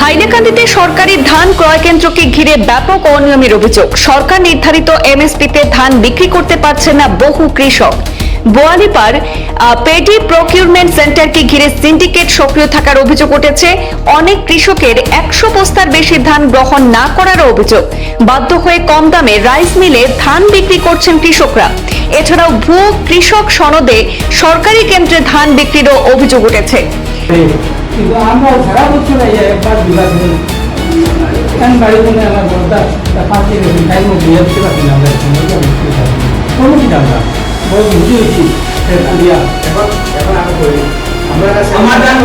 হাইলাকান্দিতে সরকারি ধান ক্রয় কেন্দ্রকে ঘিরে ব্যাপক অনিয়মের অভিযোগ। সরকার নির্ধারিত এমএসপিতে ধান বিক্রি করতে পারছে না বহু কৃষক। বোয়ালিপাড় পেডি প্রকিউরমেন্ট সেন্টারকে ঘিরে সিন্ডিকেট সক্রিয় থাকার অভিযোগ উঠেছে। অনেক কৃষকের 100 বস্তার বেশি ধান গ্রহণ না করার অভিযোগ। বাধ্য হয়ে কম দামে রাইস মিলে ধান বিক্রি করছেন কৃষকরা। এছাড়াও ভুয়ো কৃষক সনদে সরকারি কেন্দ্রে ধান বিক্রিরও অভিযোগ উঠেছে। কিন্তু আমরা সারা বছর একবার বিভাগ বাড়িতে আমার বর্দা পাঁচটি টাইমও বিয়ে দিতে পারছি না। আমরা কোনো কি আমরা বড় বুঝি হচ্ছি এখন আমি করি আমার দাম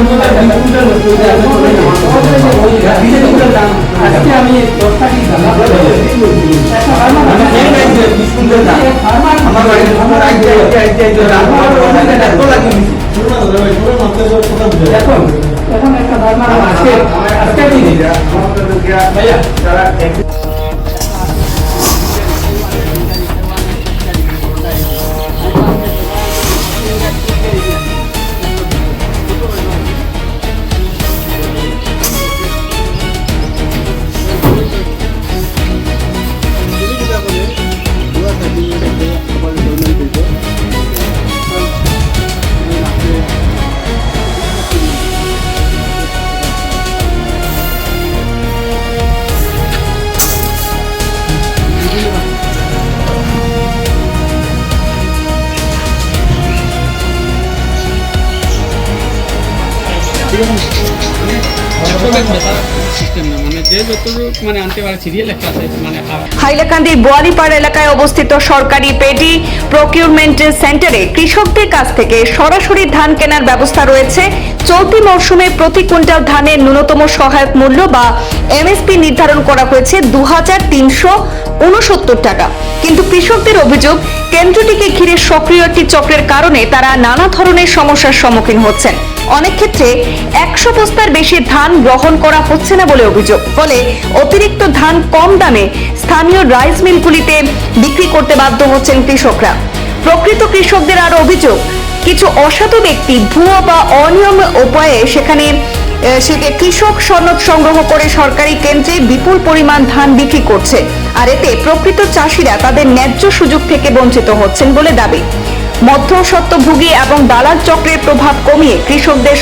আজকে আমি 10টা কি দাম আমার বাড়িতে এখন একটা ধারণা আজকে ভাইয়া তারা হাইলাকান্দির বোয়ালিপাড় এলাকায় অবস্থিত সরকারি পেডি প্রকিউরমেন্ট সেন্টারে কৃষকদের কাছ থেকে সরাসরি ধান কেনার ব্যবস্থা রয়েছে। চলতি মৌসুমে প্রতি কুইন্টাল ধানের ন্যূনতম সহায়ক মূল্য বা এমএসপি নির্ধারণ করা হয়েছে 2369 টাকা। কিন্তু কৃষকদের অভিযোগ, কেন্দ্রটিকে ঘিরে সক্রিয় একটি চক্রের কারণে তারা নানা ধরনের সমস্যার সম্মুখীন হচ্ছেন। অনেক ক্ষেত্রে 100 বস্তার বেশি ধান গ্রহণ করা হচ্ছে না বলে অভিযোগ। ফলে অতিরিক্ত ধান কম দামে স্থানীয় রাইস মিলগুলিতে বিক্রি করতে বাধ্য হচ্ছেন কৃষকরা। প্রকৃত কৃষকদের আরো অভিযোগ, কিছু অসাধু ব্যক্তি ভুয়ো বা অনিয়ম উপায়ে সেখানে কৃষক সনদ সংগ্রহ করে সরকারি কেন্দ্রে বিপুল পরিমাণ ধান বিক্রি করছে। আর এতে প্রকৃত চাষিরা তাদের ন্যায্য সুযোগ থেকে বঞ্চিত হচ্ছেন বলে দাবি। মধ্যস্বত্বভোগী এবং দালাল চক্রের প্রভাব কমিয়ে কৃষকদের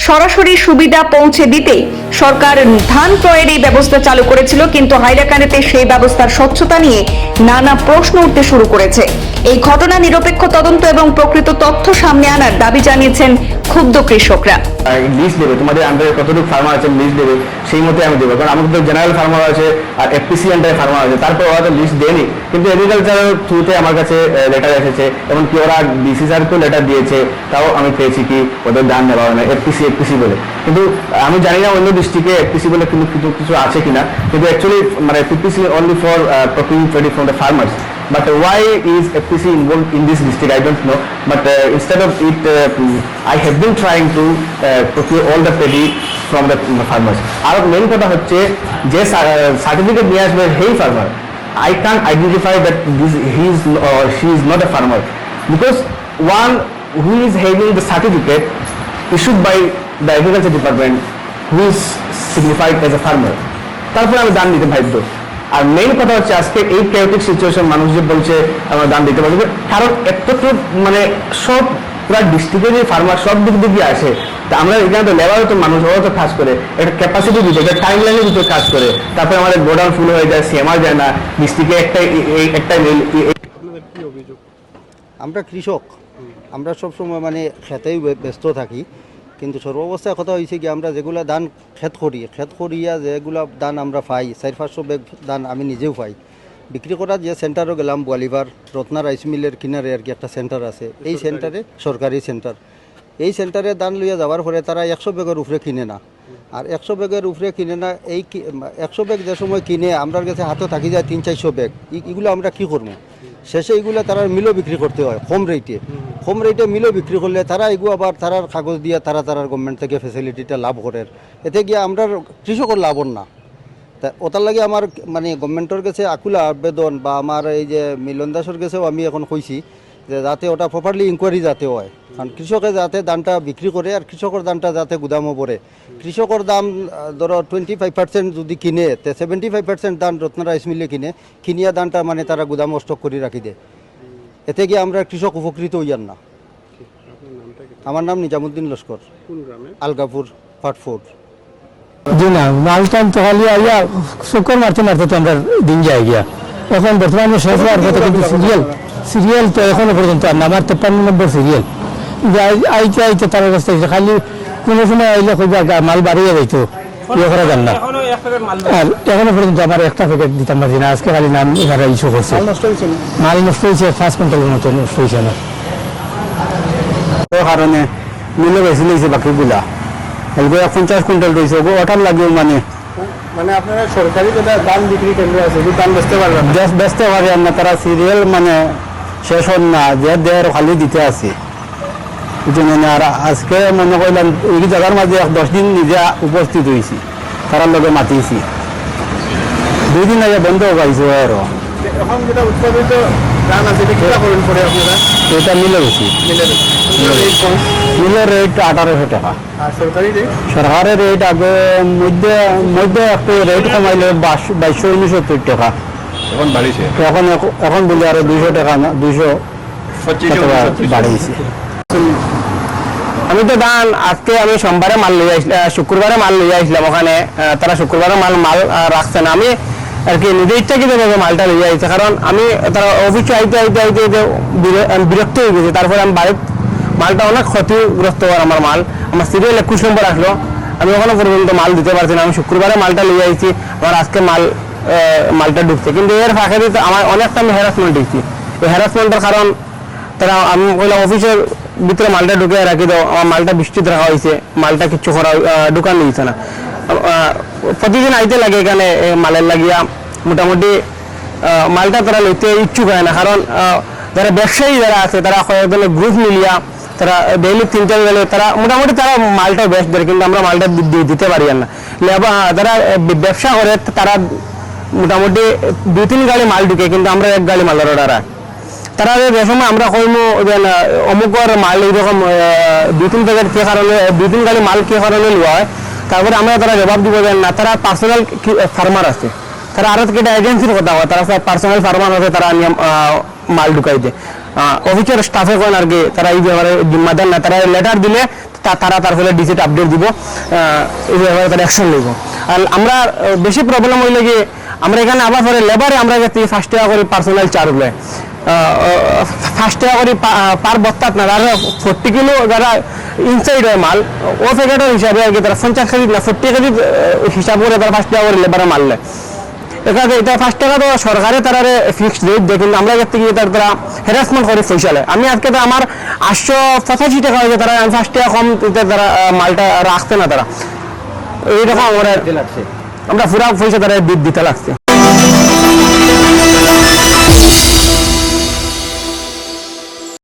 সরাসরি সুবিধা পৌঁছে দিতে সরকার ধান ক্রয়ের এই ব্যবস্থা চালু করেছিল। কিন্তু হাইলাকান্দিতে সেই ব্যবস্থার স্বচ্ছতা নিয়ে নানা প্রশ্ন উঠতে শুরু করেছে। এই ঘটনা নিরপেক্ষ তদন্ত এবং প্রকৃত তথ্য সামনে আনার দাবি জানিয়েছেন ক্ষুব্ধ কৃষকরা। লিস্ট দেবে, তোমাদের আন্ডারে কতটুকু ফার্মার আছে লিস্ট দেবে, সেই মতে আমি দেবো। কারণ আমাদের তো জেনারেল ফার্মার আছে আর এফপিসি আন্ডারে ফার্মার আছে, তারপর ওরা তো লিস্ট দেয়নি। কিন্তু এগ্রিকালচারের থ্রুতে আমার কাছে লেটার এসেছে, এমনকি ওরা ডিসি স্যারকেও লেটার দিয়েছে, তাও আমি পেয়েছি কি ওদের দান নেওয়া হয় না এফপিসি বলে। কিন্তু আমি জানি না অন্য ডিস্ট্রিক্টে এফপিসি বলে কিন্তু কিছু আছে কিনা। কিন্তু অ্যাকচুয়ালি মানে FPC only for procuring product from the farmers. But why is FPC involved in this district? I don't know. But instead of it, I have been trying to procure all the paddy from the farmers. Our main কথা হচ্ছে যে certificate নিয়ে আসবে হেই farmer, I can't identify that he is or she is not a farmer, because one who is having the certificate issued by the agriculture department who is signified as a farmer, তারপরে আমি দান দিতে বাধ্য। আর main কথা হচ্ছে আজকে এই chaotic situation, মানুষ যে বলছে আমরা দান দিতে পারবো, কারণ একটু মানে সব পুরা ডিস্ট্রিক্টের যে ফার্মার সব দিক দিয়ে আসে। তা আমরা এখানে তো লেবারও তো মানুষ, ওরা তো কাজ করে একটা ক্যাপাসিটি দিতে, একটা টাইম লাইনের ভিতরে কাজ করে, তারপরে আমাদের গোডাউন ফুল হয়ে যায়, সেমার যায় না ডিস্ট্রিক্টে একটা মিল। আমরা কৃষক, আমরা সবসময় মানে খেতেই ব্যস্ত থাকি। কিন্তু সর্বাবস্থায় কথা হয়েছে কি, আমরা যেগুলো ধান খেত করিয়া যেগুলো ধান আমরা পাই, 400-500 ব্যাগ ধান আমি নিজেও পাই। বিক্রি করার যে সেন্টারও গেলাম, বোয়ালিপাড় রত্না রাইস মিলের কিনারে আর কি একটা সেন্টার আছে, এই সেন্টারে সরকারি সেন্টার, এই সেন্টারে ধান লইয়া যাওয়ার পরে তারা 100 ব্যাগের উপরে কিনে না। আর 100 ব্যাগের উপরে কিনে না, এই 100 ব্যাগ যে সময় কিনে আমরা কাছে হাতে থাকি যায় 300-400 ব্যাগ, এগুলো আমরা কী করবো? শেষে এগুলো তারা মিলও বিক্রি করতে হয় কম রেটে মিলও বিক্রি করলে তারা এগুলো আবার তারার কাগজ দিয়ে তারা গভর্নমেন্ট থেকে ফেসিলিটিটা লাভ করে। এতে গিয়ে আমরা কৃষকের লাভ না। তা ওটার লাগে আমার মানে গভর্নমেন্টের কাছে আকুলা আবেদন, বা আমার এই যে মিলন দাসের কাছেও আমি এখন কইছি যে যাতে ওটা প্রপারলি ইনকোয়ারি যাতে হয়। কারণ কৃষকে যাতে ধানটা বিক্রি করে আর কৃষকের ধানটা যাতে গুদামও পড়ে কৃষকের দাম ধরো 25% যদি কিনে তে 75% ধান রত্ন রাইস মিলে কিনিয়া ধানটা মানে তারা গুদাম স্টক করে রাখি দেয় এতে গিয়ে আমরা কৃষক উপকৃত হইয়ার না। আমার নাম নিজামুদ্দিন লস্কর, আলগাপুর ফাটফুড। জি না, মাল টাইম তো খালি আইয়া শুকর মারতে মারতে তো আমরা দিন যাই গিয়া। এখন বর্তমানে শেষ হওয়ার কথা, কিন্তু সিরিয়াল তো এখনো পর্যন্ত আর না। আমার 53 নম্বর সিরিয়াল আইতে আইতে তার অবস্থা হয়েছে। খালি কোনো সময় আইলে কইবা মাল বাড়িয়ে যাইতো, ইয়ে করা যান না। আর এখনো পর্যন্ত আমার একটা প্যাকেট দিতাম পারছি না। আজকে খালি নাম এখানে ইস্যু করছে। মাল নষ্ট হয়েছে 5 কুইন্টালের মতো নষ্ট হয়েছে না। কারণে মিলে বেশি লইছে বাকিগুলা, এগুলো 50 কুইন্টাল রয়েছে, ওটার লাগেও মানে আপনারা সরকারি যেটা ধান বিক্রি কেন্দ্র আছে ধান বেচতে পারবেন বেচতে পারে না। তারা সিরিয়াল মানে শেষ হন না, যে দেড় খালি দিতে আছে। আর আজকে মনে করলাম এই জায়গার মাঝে 10 দিন নিজে উপস্থিত হয়েছি, তারার লগে মাতিয়েছি। 2 দিন আগে বন্ধ পাইছে আরো। এখন যেটা উৎপাদিত ধান আছে এটা কিটা করেন পরে আপনারা? এটা মিলে গেছি, মিলের রেট 1800 টাকা। আর সরকারি রেট? সরকারের রেট আগে মধ্যে মধ্যে একটু রেট কমাইলে 2269 টাকা, এখন বাড়িছে। এখন বলি আরো 200 টাকা না, 225 বাড়িয়েছে। আমি তো ধান আজকে আমি সোমবারে মাল লিয়ে আসলাম, শুক্রবারে মাল লিয়ে আসলাম। ওখানে তারা শুক্রবারে মাল রাখছে না। আমি আর কি নিজে ইচ্ছাকৃতভাবে মালটা লিয়ে আসছে, কারণ আমি তারা অফিসে আইতে আইতে আইতে বিরক্ত হয়ে গেছি। তারপরে আমি বাড়ির মালটা অনেক ক্ষতিগ্রস্ত হওয়ার আমার মাল। আমার সিরিয়াল 21 নম্বর আসলো, আমি ওখানে পর্যন্ত মাল দিতে পারছি না। আমি শুক্রবারে মালটা লিয়ে আসছি, আমার আজকে মালটা ঢুকছে। কিন্তু এর ফাঁকে দিতে আমার অনেকটা আমি হ্যারাসমেন্ট দিচ্ছি। এই হ্যারাসমেন্টের কারণ তারা আমি বললাম অফিসের ভিতরে মালটা ঢুকে রাখি দাও, আমার মালটা বৃষ্টিত রাখা হয়েছে, মালটা কিচ্ছু করা ঢুকান নিয়েছে না। প্রতিদিন আইতে লাগে এখানে মালের লাগিয়া। মোটামুটি মালটা তারা লইতে ইচ্ছুক হয় না, কারণ যারা ব্যবসায়ী যারা আছে তারা কয়েকজনের গ্রুপ মিলিয়া তারা ডেইলি 3-4 গেলে তারা মোটামুটি তারা মালটা বেশ দেয়, কিন্তু আমরা মালটা দিতে পারি না। যারা ব্যবসা করে তারা মোটামুটি 2-3 গাড়ি মাল ঢুকে, কিন্তু আমরা 1 গাড়ি মালের অর্ডার রাখি। তারা যে সময় আমরা কইমু অমুকর মাল এইরকম 2-3 প্যাকেট কে কারণে 2-3 গাড়ি মাল কে কারণে নেওয়া হয়, তারপরে আমরা তারা জবাব দিব যে না, তারা পার্সোনাল ফার্মার আছে, তারা আরো কেটে এজেন্সির কথা হয়, তারা পার্সোনাল ফার্মার আছে, তারা মাল ঢুকাই দেয়। অফিসের স্টাফে কোন আর কি তারা এই ব্যাপারে জিম্মাদার না। তারা লেটার দিলে তারা তার ফলে ডিজিট আপডেট দিব, এই ব্যাপারে তারা অ্যাকশন নিব। আর আমরা বেশি প্রবলেম হইলে গিয়ে আমরা এখানে আবার পরে লেবারে আমরা 5 টাকা করে পার্সোনাল চার্জ লয়, 5 টাকা করে পার বস্তাত না। আর 40 কিলো যারা ইনসাইড হয় মাল, ও প্যাকেটের হিসাবে আর কি তারা 50 কেজি না 40 কেজি হিসাব করে তারা 5 টাকা করে লেবারে মাল নেয়। এটা 5 টাকা তো সরকারে তারা ফিক্সড রেট দেয়, কিন্তু আমরা যাতে গিয়ে তারা হ্যারাসমেন্ট করে পয়সা নেয়। আমি আজকে তো আমার 885 টাকা হয়েছে, তারা 5 টাকা কম তারা মালটা রাখছে না। তারা এইরকম আমরা পুরা পয়সা তারা দিতে লাগছে।